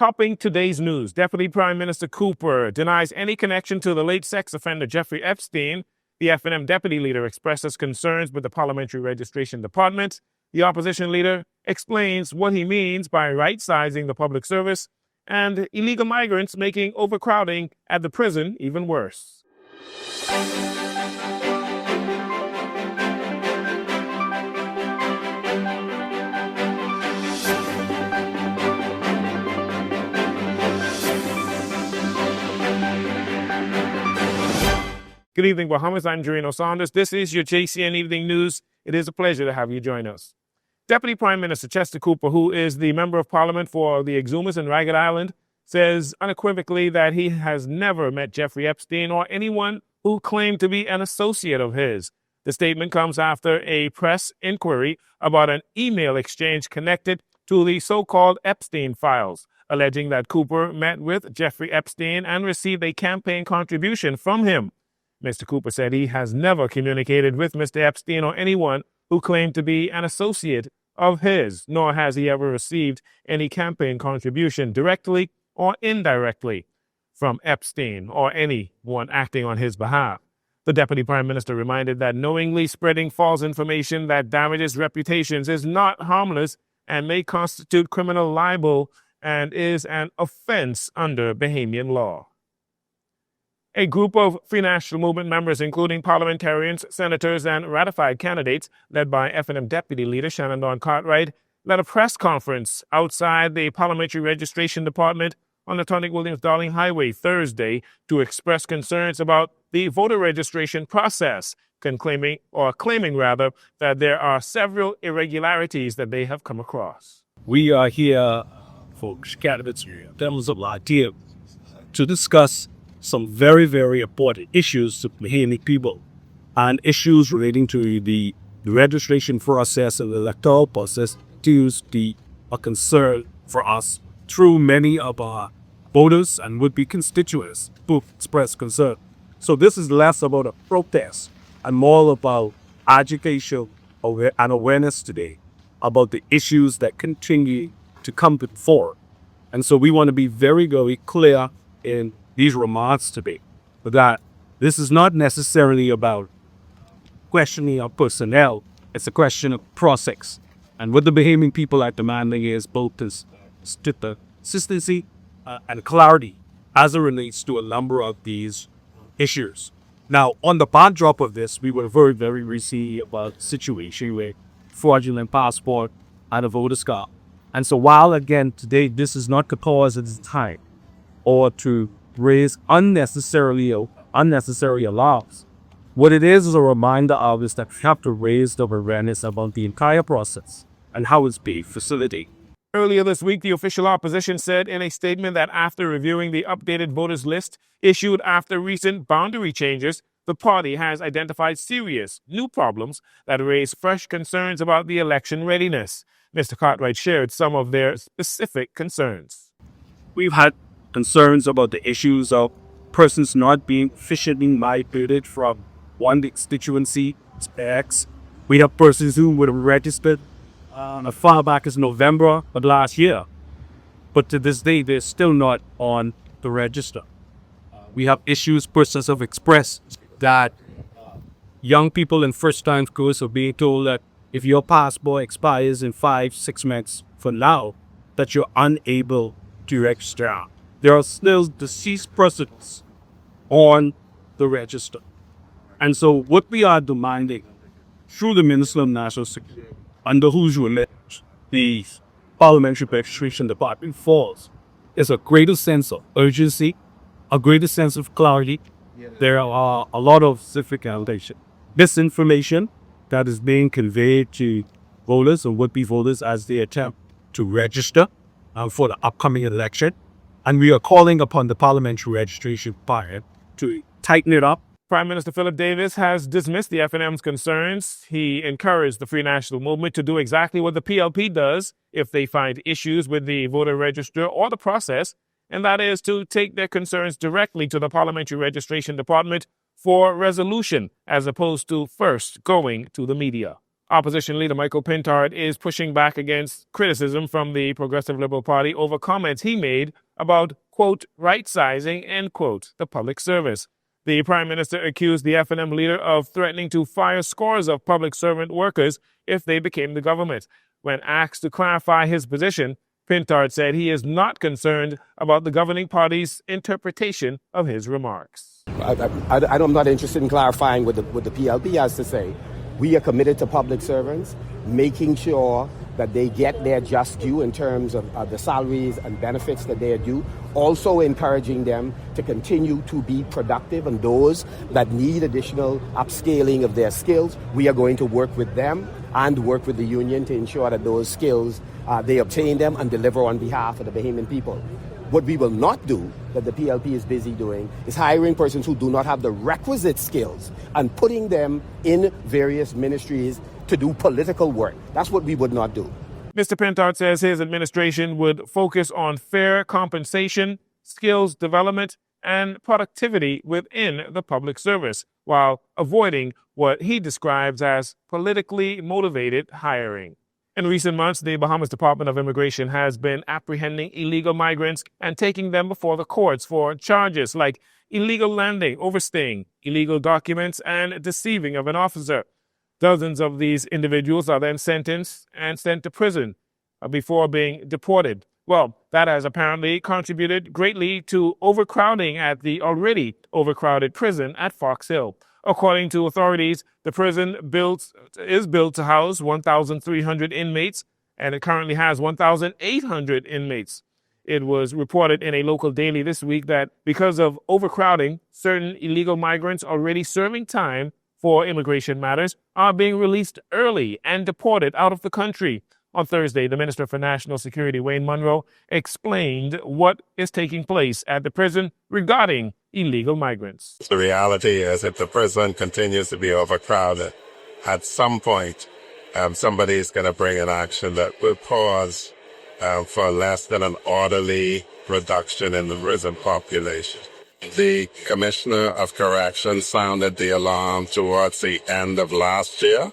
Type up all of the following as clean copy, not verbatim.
Topping today's news, Deputy Prime Minister Cooper denies any connection to the late sex offender Jeffrey Epstein. The F&M deputy leader expresses concerns with the Parliamentary Registration Department. The opposition leader explains what he means by right-sizing the public service and illegal migrants making overcrowding at the prison even worse. Good evening, Bahamas. I'm Jerino Saunders. This is your JCN Evening News. It is a pleasure to have you join us. Deputy Prime Minister Chester Cooper, who is the Member of Parliament for the Exumas and Ragged Island, says unequivocally that he has never met Jeffrey Epstein or anyone who claimed to be an associate of his. The statement comes after a press inquiry about an email exchange connected to the so-called Epstein files, alleging that Cooper met with Jeffrey Epstein and received a campaign contribution from him. Mr. Cooper said he has never communicated with Mr. Epstein or anyone who claimed to be an associate of his, nor has he ever received any campaign contribution directly or indirectly from Epstein or anyone acting on his behalf. The Deputy Prime Minister reminded that knowingly spreading false information that damages reputations is not harmless and may constitute criminal libel and is an offense under Bahamian law. A group of Free National Movement members, including parliamentarians, senators, and ratified candidates, led by F&M Deputy Leader Shannon Dawn Cartwright, led a press conference outside the Parliamentary Registration Department on the Tonic-Williams-Darling Highway Thursday to express concerns about the voter registration process, claiming that there are several irregularities that they have come across. We are here, folks, candidates, members of our team, to discuss some very, very important issues to Bahamian people and issues relating to the registration process and the electoral process to be a concern for us through many of our voters and would-be constituents who express concern. So this is less about a protest and more about education and awareness today about the issues that continue to come before. And so we want to be very, very clear in these remarks today, that this is not necessarily about questioning our personnel. It's a question of process. And what the Bahamian people are demanding is both this consistency and clarity as it relates to a number of these issues. Now, on the backdrop of this, we were very, very recently about a situation where fraudulent passport and a voter's card. And so while, again, today, this is not the cause at this time or to raise unnecessary alarms. What it is a reminder of is that we have to raise the awareness about the entire process and how it's being facilitated. Earlier this week, the official opposition said in a statement that after reviewing the updated voters list issued after recent boundary changes, the party has identified serious new problems that raise fresh concerns about the election readiness. Mr. Cartwright shared some of their specific concerns. We've had concerns about the issues of persons not being efficiently migrated from one constituency to X. We have persons who would have registered as far back as November of last year, but to this day, they're still not on the register. We have issues, persons have expressed that young people in first-time schools are being told that if your passport expires in 5-6 months from now, that you're unable to register. There are still deceased persons on the register. And so what we are demanding through the Minister of National Security, under whose remit the Parliamentary Registration Department falls, is a greater sense of urgency, a greater sense of clarity. There are a lot of civic allegation, misinformation that is being conveyed to voters or would-be voters as they attempt to register for the upcoming election. And we are calling upon the Parliamentary Registration Department to tighten it up. Prime Minister Philip Davis has dismissed the F&M's concerns. He encouraged the Free National Movement to do exactly what the PLP does if they find issues with the voter register or the process, and that is to take their concerns directly to the Parliamentary Registration Department for resolution, as opposed to first going to the media. Opposition leader Michael Pintard is pushing back against criticism from the Progressive Liberal Party over comments he made about, quote, right-sizing, end quote, the public service. The Prime Minister accused the F&M leader of threatening to fire scores of public servant workers if they became the government. When asked to clarify his position, Pintard said he is not concerned about the governing party's interpretation of his remarks. I'm not interested in clarifying what the PLP has to say. We are committed to public servants, making sure that they get their just due in terms of the salaries and benefits that they are due. Also encouraging them to continue to be productive, and those that need additional upscaling of their skills, we are going to work with them and work with the union to ensure that those skills, they obtain them and deliver on behalf of the Bahamian people. What we will not do, that the PLP is busy doing, is hiring persons who do not have the requisite skills and putting them in various ministries to do political work. That's what we would not do. Mr. Pintard says his administration would focus on fair compensation, skills development, and productivity within the public service, while avoiding what he describes as politically motivated hiring. In recent months, the Bahamas Department of Immigration has been apprehending illegal migrants and taking them before the courts for charges like illegal landing, overstaying, illegal documents, and deceiving of an officer. Dozens of these individuals are then sentenced and sent to prison before being deported. Well, that has apparently contributed greatly to overcrowding at the already overcrowded prison at Fox Hill. According to authorities, the prison is built to house 1,300 inmates, and it currently has 1,800 inmates. It was reported in a local daily this week that because of overcrowding, certain illegal migrants already serving time for immigration matters are being released early and deported out of the country. On Thursday, the Minister for National Security, Wayne Munro, explained what is taking place at the prison regarding illegal migrants. The reality is, if the prison continues to be overcrowded, at some point, somebody is going to bring an action that will pause for less than an orderly reduction in the prison population. The Commissioner of Corrections sounded the alarm towards the end of last year,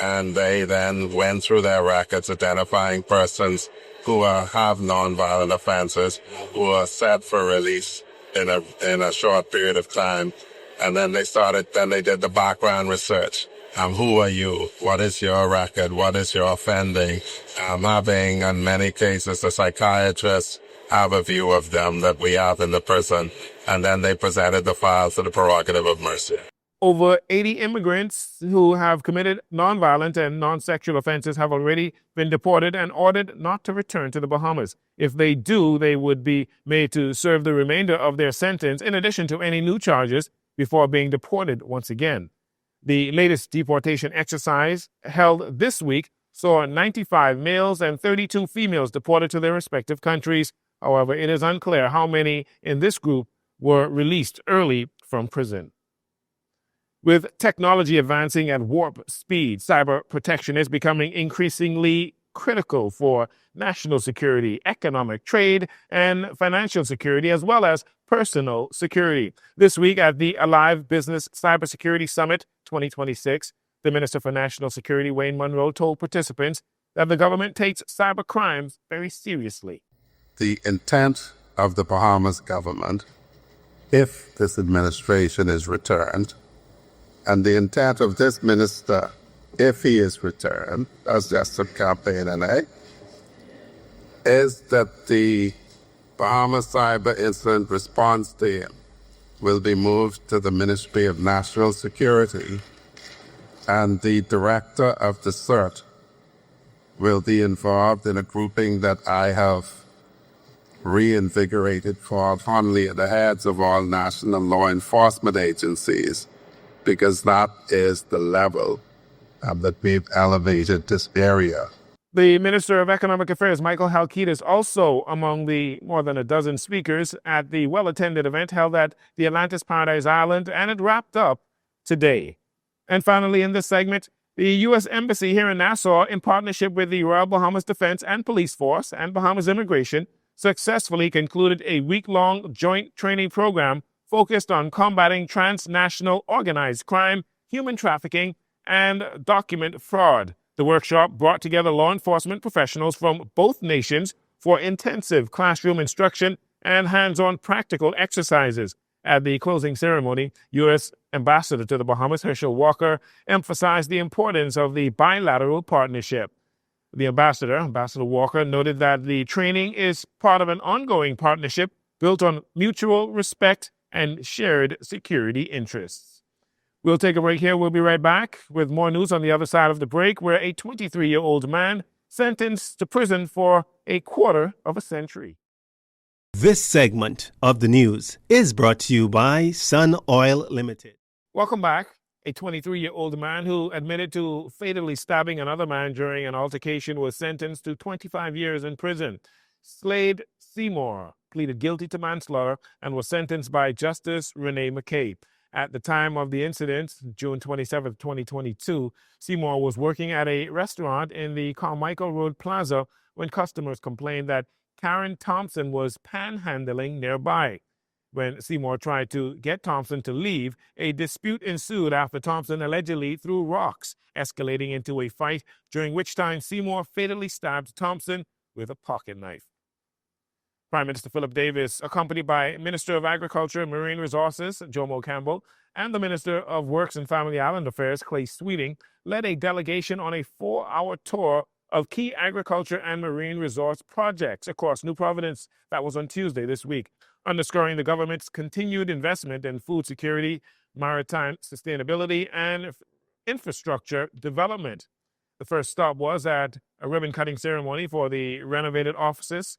and they then went through their records identifying persons who have nonviolent offenses, who are set for release in a short period of time. And then they did the background research. Who are you? What is your record? What is your offending? Having, in many cases, the psychiatrists have a view of them that we have in the prison. And then they presented the files to the prerogative of mercy. Over 80 immigrants who have committed nonviolent and non-sexual offenses have already been deported and ordered not to return to the Bahamas. If they do, they would be made to serve the remainder of their sentence in addition to any new charges before being deported once again. The latest deportation exercise held this week saw 95 males and 32 females deported to their respective countries. However, it is unclear how many in this group were released early from prison. With technology advancing at warp speed, cyber protection is becoming increasingly critical for national security, economic, trade, and financial security, as well as personal security. This week at the Alive Business Cybersecurity Summit 2026, the Minister for National Security, Wayne Munro, told participants that the government takes cyber crimes very seriously. The intent of the Bahamas government, if this administration is returned, and the intent of this minister, if he is returned, as just a campaign is that the Bahamas Cyber Incident Response Team will be moved to the Ministry of National Security, and the director of the CERT will be involved in a grouping that I have reinvigorated for fondly at the heads of all national law enforcement agencies, because that is the level that we've elevated this area. The Minister of Economic Affairs, Michael Halkid, is also among the more than a dozen speakers at the well-attended event held at the Atlantis Paradise Island, and it wrapped up today. And finally, in this segment, the U.S. Embassy here in Nassau, in partnership with the Royal Bahamas Defense and Police Force and Bahamas Immigration, successfully concluded a week-long joint training program focused on combating transnational organized crime, human trafficking, and document fraud. The workshop brought together law enforcement professionals from both nations for intensive classroom instruction and hands-on practical exercises. At the closing ceremony, U.S. Ambassador to the Bahamas, Herschel Walker, emphasized the importance of the bilateral partnership. The Ambassador Walker, noted that the training is part of an ongoing partnership built on mutual respect and shared security interests. We'll take a break here. We'll be right back with more news on the other side of the break, where a 23-year-old man sentenced to prison for a quarter of a century. This segment of the news is brought to you by Sun Oil Limited. Welcome back. A 23-year-old man who admitted to fatally stabbing another man during an altercation was sentenced to 25 years in prison. Slade Seymour pleaded guilty to manslaughter and was sentenced by Justice Renee McKay. At the time of the incident, June 27, 2022, Seymour was working at a restaurant in the Carmichael Road Plaza when customers complained that Karen Thompson was panhandling nearby. When Seymour tried to get Thompson to leave, a dispute ensued after Thompson allegedly threw rocks, escalating into a fight, during which time Seymour fatally stabbed Thompson with a pocket knife. Prime Minister Philip Davis, accompanied by Minister of Agriculture and Marine Resources, Jomo Campbell, and the Minister of Works and Family Island Affairs, Clay Sweeting, led a delegation on a 4-hour tour of key agriculture and marine resource projects across New Providence. That was on Tuesday this week, underscoring the government's continued investment in food security, maritime sustainability, and infrastructure development. The first stop was at a ribbon-cutting ceremony for the renovated offices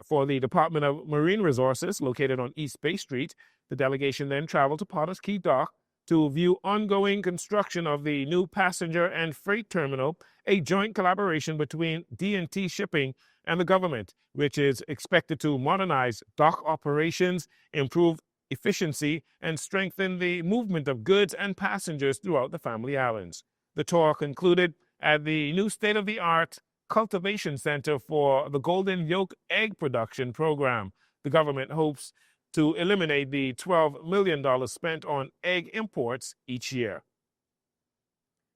for the Department of Marine Resources located on East Bay Street. The delegation then traveled to Potter's Key Dock to view ongoing construction of the new passenger and freight terminal, a joint collaboration between D&T Shipping and the government, which is expected to modernize dock operations, improve efficiency, and strengthen the movement of goods and passengers throughout the Family Islands. The tour concluded at the new state-of-the-art cultivation center for the Golden Yolk egg production program. The government hopes to eliminate the $12 million spent on egg imports each year.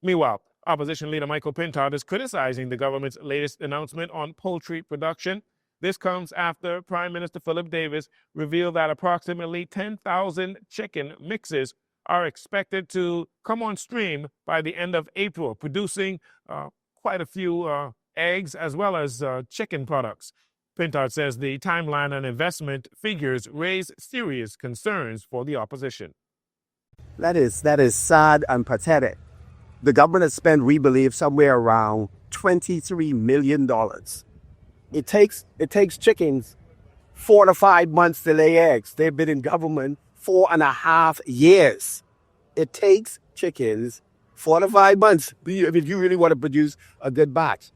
Meanwhile, Opposition leader Michael Pintard is criticizing the government's latest announcement on poultry production. This comes after Prime Minister Philip Davis revealed that approximately 10,000 chicken mixes are expected to come on stream by the end of April, producing quite a few eggs as well as chicken products. Pintard says the timeline and investment figures raise serious concerns for the opposition. That is sad and pathetic. The government has spent, we believe, somewhere around $23 million. It takes chickens 4 to 5 months to lay eggs. They've been in government 4.5 years. It takes chickens 4 to 5 months if you really want to produce a good batch.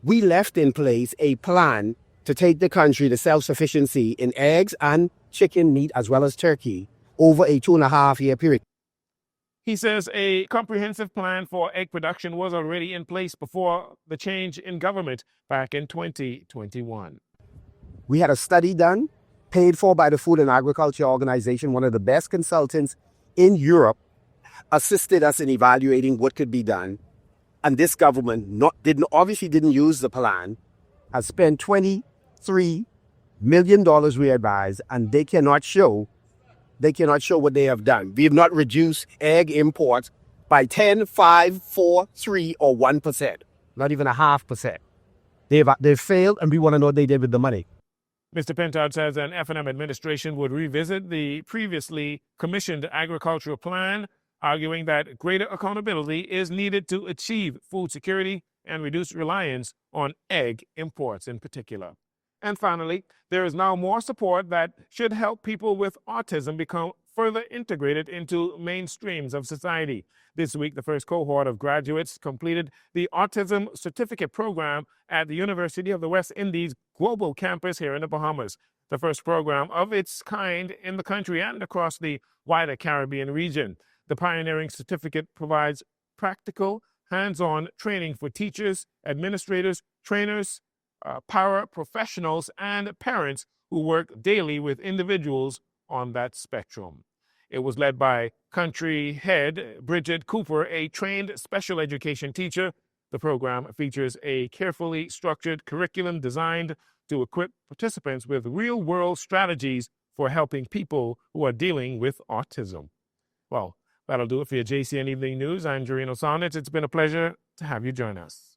We left in place a plan to take the country to self-sufficiency in eggs and chicken meat as well as turkey over a 2.5-year period. He says a comprehensive plan for egg production was already in place before the change in government back in 2021. We had a study done, paid for by the Food and Agriculture Organization, one of the best consultants in Europe, assisted us in evaluating what could be done. And this government obviously didn't use the plan, has spent $23 million, we advise, and they cannot show what they have done. We have not reduced egg imports by 10, 5, 4, 3, or 1%, not even 0.5%. They've failed, and we want to know what they did with the money. Mr. Pintard says an F&M administration would revisit the previously commissioned agricultural plan, arguing that greater accountability is needed to achieve food security and reduce reliance on egg imports in particular. And finally, there is now more support that should help people with autism become further integrated into mainstreams of society. This week, the first cohort of graduates completed the Autism Certificate Program at the University of the West Indies Global Campus here in the Bahamas, the first program of its kind in the country and across the wider Caribbean region. The pioneering certificate provides practical, hands-on training for teachers, administrators, trainers, paraprofessionals, and parents who work daily with individuals on that spectrum. It was led by country head Bridget Cooper, a trained special education teacher. The program features a carefully structured curriculum designed to equip participants with real-world strategies for helping people who are dealing with autism. Well, that'll do it for your JCN Evening News. I'm Jarino Saunders. It's been a pleasure to have you join us.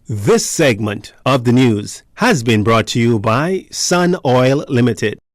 This segment of the news has been brought to you by Sun Oil Limited.